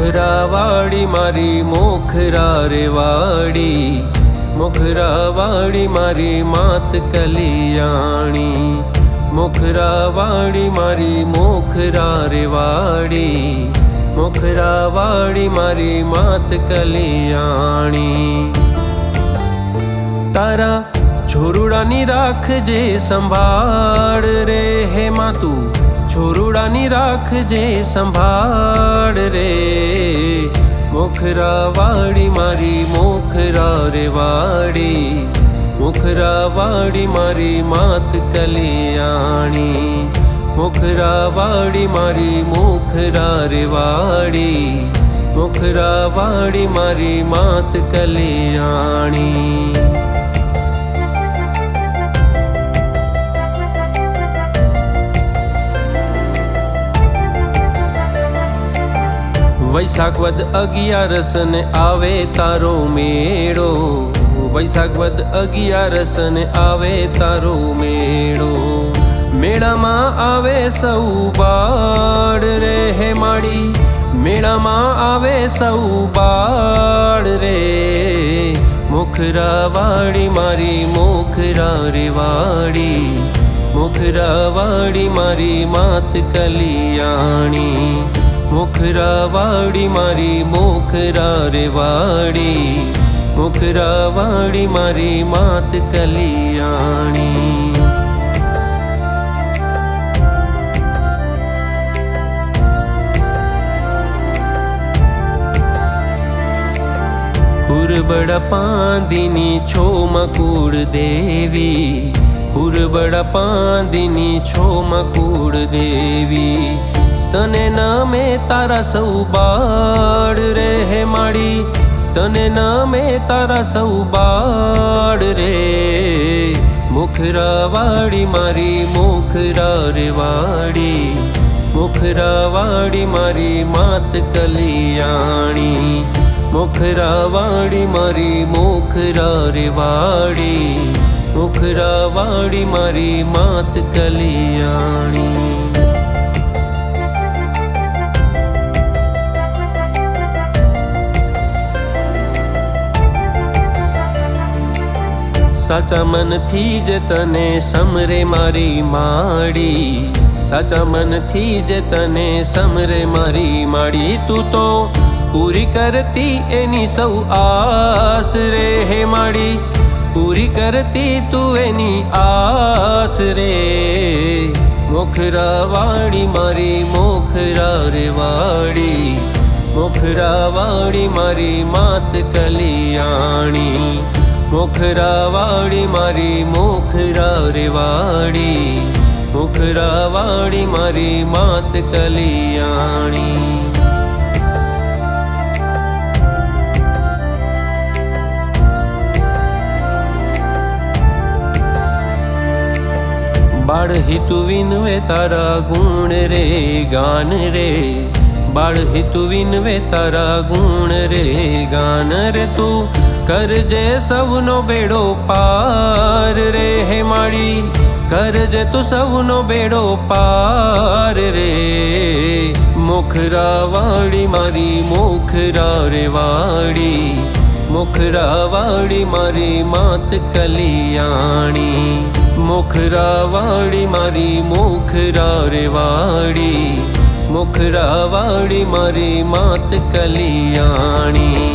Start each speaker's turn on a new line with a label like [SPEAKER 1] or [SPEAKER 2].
[SPEAKER 1] મુખરાવાડી મારી મોખરા રે વાડી, મુખરાવાડી મારી માત કલિયાણી, મુખરાવાડી મારી મોખરા રે વાડી, મુખરાવાડી મારી માત કલિયાણી। તારા છોરુડાની રાખજે સંભાળ રે હે માતું, છોરુડાની રાખજે સંભાળ રે। મુખરાવાડી મારી મોખરા રે વાડી, મુખરાવાડી મારી માત કલિયાણી, મુખરાવાડી મારી મોખરા રે વાડી, મુખરાવાડી મારી માત કલિયાણી। વૈશાખ વદ 11 ને આવે તારો મેળો, વૈશાખ વદ 11 ને આવે તારો મેળો। મેળામાં આવે સૌ બાળ રે હે માડી, મેળામાં આવે સૌ બાળ રે। મુખરાવાડી મારી મોખરા રે વાડી, મુખરાવાડી મારી માત કલિયાણી, મુખરાવાડી મારી મોખરા રે વાડી, મુખરાવાડી મારી માત કલિયાણી। હુરબડા પાંદીની છો મકુળ દેવી, હુરબડા પાંદીની છો મકુળ દેવી। તને નામે તારા સૌ બાળ રે હે માડી, તને નામે તારા સૌ બાળ રે। મુખરાવાડી મારી મોખરા રે વાડી, મુખરાવાડી મારી માત કલિયાણી, મુખરાવાડી મારી મોખરા રે વાડી, મુખરાવાડી મારી માત કલિયાણી। સાચા મનથી જ તને સમરે મારી માડી, સાચા મનથી જ તને સમરે મારી માડી। તું તો પૂરી કરતી એની સૌ આસ રે હે માડી, પૂરી કરતી તું એની આસ રે। મુખરાવાડી મારી મોખરા રે વાડી, મુખરાવાડી મારી માત કલિયાણી, મુખરાવાડી મારી મોખરા રે વાડી, મુખરાવાડી મારી માત કલિયાણી। બાળ હિતુ વિનવે તારા ગુણ રે ગાન રે, બાળ હિતુ વિનવે તારા ગુણ રે ગાન રે। તું કરજે સૌનો બેડો પાર રે હે માડી, કરજે તું સૌનો બેડો પાર રે। મુખરાવાડી મારી મોખરા રે વાડી, મુખરાવાડી મારી માત કલિયાણી, મુખરાવાડી મારી મોખરા રે વાડી, મુખરાવાડી મારી માત કલિયાણી।